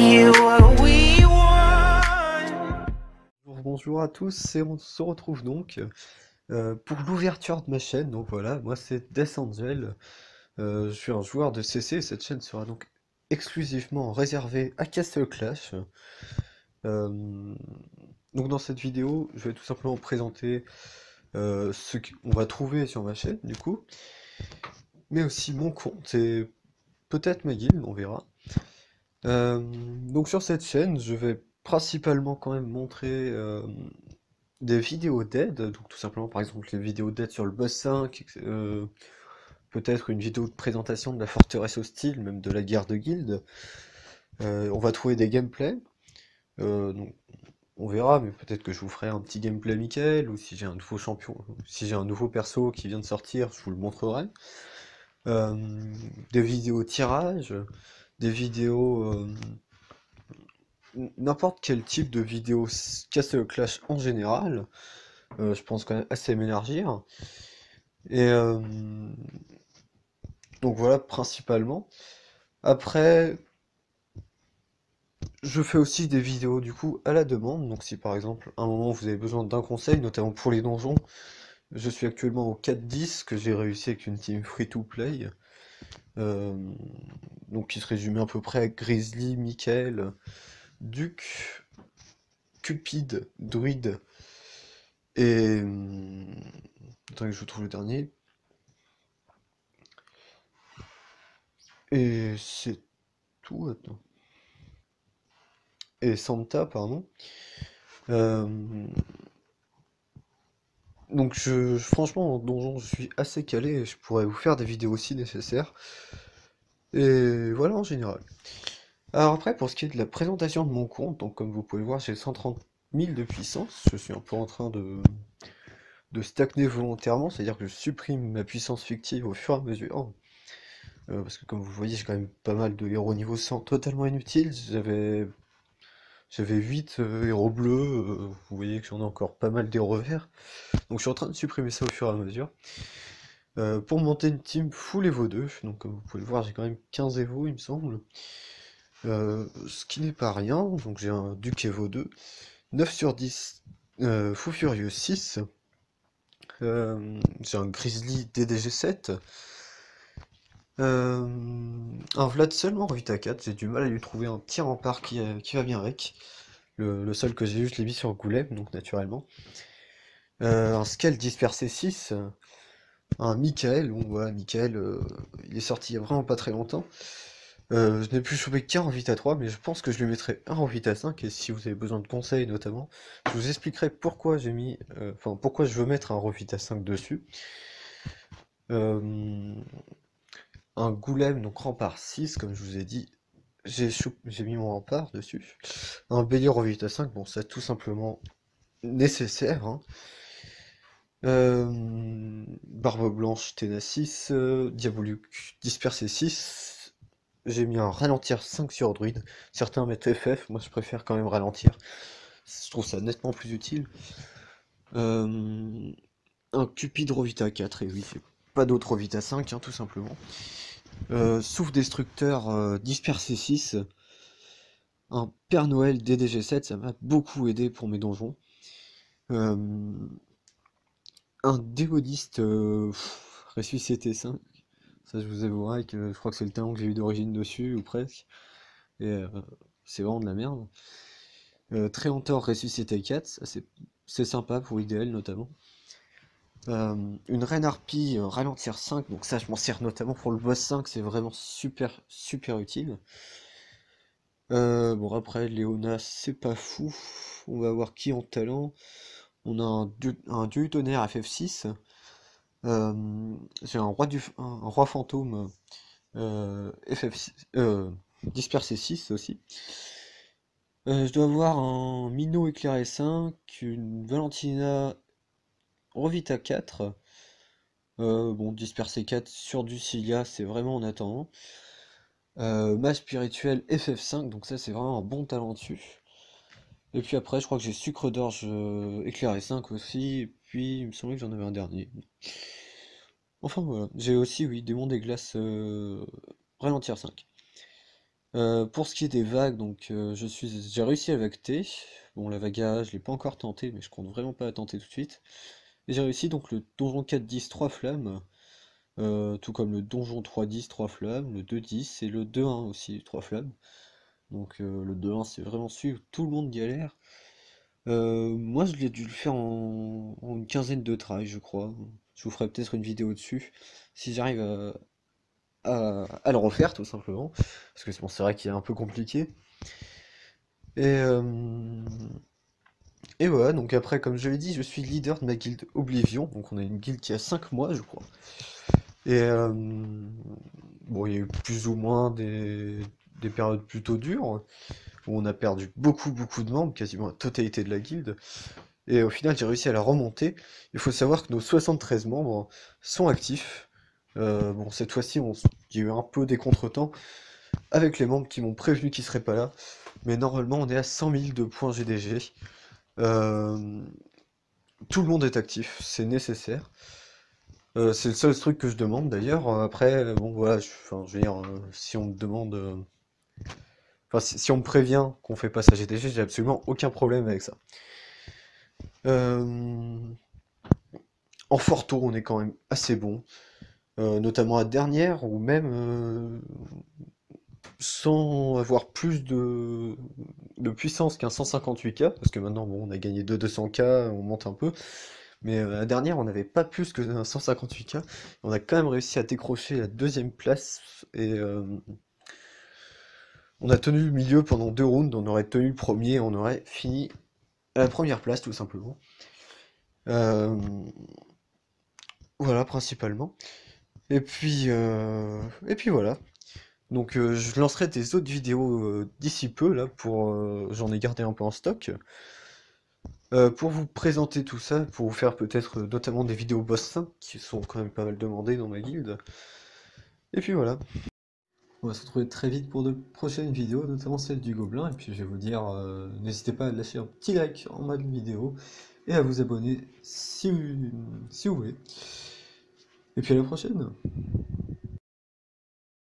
be what we want. Bonjour à tous et on se retrouve donc pour l'ouverture de ma chaîne. Donc voilà, moi c'est Death Angel, je suis un joueur de CC et cette chaîne sera donc exclusivement réservée à Castle Clash. Euh, donc dans cette vidéo, je vais tout simplement présenter ce qu'on va trouver sur ma chaîne du coup, mais aussi mon compte et peut-être ma guilde, on verra. Donc sur cette chaîne, je vais principalement quand même montrer des vidéos d'aide, donc tout simplement par exemple les vidéos d'aide sur le boss 5, peut-être une vidéo de présentation de la forteresse hostile, même de la guerre de guilde. On va trouver des gameplays, donc on verra, mais peut-être que je vous ferai un petit gameplay Michael, ou si j'ai un nouveau champion, si j'ai un nouveau perso qui vient de sortir, je vous le montrerai. Euh, des vidéos tirage, des vidéos n'importe quel type de vidéo Castle Clash en général, je pense quand même assez m'élargir. Et donc voilà, principalement. Après, je fais aussi des vidéos du coup à la demande. Donc si par exemple, à un moment vous avez besoin d'un conseil, notamment pour les donjons, je suis actuellement au 4-10 que j'ai réussi avec une team free-to-play. Euh, donc qui se résumait à peu près à Grizzly, Michael, Duke, Cupid, Druide et... attendez que je trouve le dernier. Et c'est tout, attends. Et Santa, pardon. Euh, donc franchement en donjon je suis assez calé et je pourrais vous faire des vidéos aussi nécessaires. Et voilà en général. Alors après pour ce qui est de la présentation de mon compte, donc comme vous pouvez le voir j'ai 130 000 de puissance, je suis un peu en train de stagner volontairement, c'est-à-dire que je supprime ma puissance fictive au fur et à mesure. Parce que comme vous voyez j'ai quand même pas mal de héros niveau 100 totalement inutiles, j'avais 8 héros bleus, vous voyez que j'en ai encore pas mal d'héros verts. Donc je suis en train de supprimer ça au fur et à mesure. Pour monter une team full Evo 2, donc comme vous pouvez le voir, j'ai quand même 15 Evo, il me semble. Ce qui n'est pas rien, donc j'ai un Duc Evo 2, 9 sur 10, Fou Furieux 6, j'ai un Grizzly DDG 7, un Vlad seulement 8 à 4, j'ai du mal à lui trouver un petit rempart qui va bien avec. Le seul que j'ai eu, je l'ai mis sur Goulem, donc naturellement. Un Scale dispersé 6, un Michael, bon voilà, Michael, il est sorti il y a vraiment pas très longtemps. Je n'ai pu choper qu'un en Vita 3, mais je pense que je lui mettrai un en Vita 5, et si vous avez besoin de conseils notamment, je vous expliquerai pourquoi j'ai mis, enfin pourquoi je veux mettre un Vita 5 dessus. Euh, un Goulem, donc rempart 6, comme je vous ai dit, j'ai mis mon rempart dessus. Un Bélier Vita 5, bon c'est tout simplement nécessaire, hein. Barbe Blanche Ténacis, Diabolique Dispersé 6. J'ai mis un ralentir 5 sur Druide. Certains mettent FF, moi je préfère quand même ralentir. Je trouve ça nettement plus utile. Euh, un Cupid Rovita 4, et oui, c'est pas d'autre Rovita 5, hein, tout simplement. Souffle Destructeur Dispersé 6. Un Père Noël DDG 7, ça m'a beaucoup aidé pour mes donjons. Euh, un Déodiste Ressuscité 5. Ça, je vous avouerai que je crois que c'est le talent que j'ai eu d'origine dessus, ou presque. Et c'est vraiment de la merde. Tréantor Ressuscité 4, ça c'est sympa pour IDL notamment. Une Reine Harpie Ralentir 5, donc ça je m'en sers notamment pour le boss 5, c'est vraiment super super utile. Bon après Léona c'est pas fou, on va voir qui en talent. On a un dieu tonnerre FF6. J'ai un roi fantôme FF6, dispersé 6 aussi. Je dois avoir un Minot éclairé 5, une Valentina Revita 4. Bon, dispersé 4 sur du Cilia, c'est vraiment en attendant. Mage spirituel FF5, donc ça c'est vraiment un bon talent dessus. Et puis après, je crois que j'ai Sucre d'orge éclairé 5 aussi, et puis il me semblait que j'en avais un dernier. Enfin voilà, j'ai aussi, oui, Démon des glaces ralentir 5. Pour ce qui est des vagues, donc j'ai réussi à vagueter. Bon, la vaga, je l'ai pas encore tenté, mais je compte vraiment pas la tenter tout de suite. Et j'ai réussi donc le donjon 4-10 3 flammes, tout comme le donjon 3-10 3 flammes, le 2-10 et le 2-1 aussi 3 flammes. Donc le 2-1 c'est vraiment celui où tout le monde galère. Moi je l'ai dû le faire en une quinzaine de tries je crois. Je vous ferai peut-être une vidéo dessus, si j'arrive à le refaire tout simplement. Parce que bon, c'est vrai qu'il est un peu compliqué. Et, euh, et voilà, donc après comme je l'ai dit, je suis leader de ma guilde Oblivion. Donc on a une guilde qui a 5 mois je crois. Et bon, il y a eu plus ou moins des périodes plutôt dures, où on a perdu beaucoup de membres, quasiment la totalité de la guilde. Et au final, j'ai réussi à la remonter. Il faut savoir que nos 73 membres sont actifs. Bon, cette fois-ci, il y a eu un peu des contretemps avec les membres qui m'ont prévenu qu'ils seraient pas là. Mais normalement, on est à 100 000 de points GDG. Euh, Tout le monde est actif, c'est nécessaire. C'est le seul truc que je demande d'ailleurs. Après, bon voilà, enfin, je veux dire, si on me demande, enfin si on me prévient qu'on fait pas sa GTG, j'ai absolument aucun problème avec ça. Euh, En fort tour, on est quand même assez bon, notamment à dernière ou même sans avoir plus de puissance qu'un 158K, parce que maintenant bon, on a gagné 200K, on monte un peu. Mais la dernière, on n'avait pas plus que un 158K. On a quand même réussi à décrocher la deuxième place. Et on a tenu le milieu pendant 2 rounds. On aurait tenu le premier, on aurait fini à la première place, tout simplement. Euh, voilà, principalement. Et puis voilà. Donc je lancerai des autres vidéos d'ici peu, là, j'en ai gardé un peu en stock. Pour vous présenter tout ça, pour vous faire peut-être notamment des vidéos boss 5, qui sont quand même pas mal demandées dans ma guilde. Et puis voilà. On va se retrouver très vite pour de prochaines vidéos, notamment celle du gobelin. Et puis je vais vous dire, n'hésitez pas à lâcher un petit like en bas de vidéo et à vous abonner si vous voulez. Et puis à la prochaine!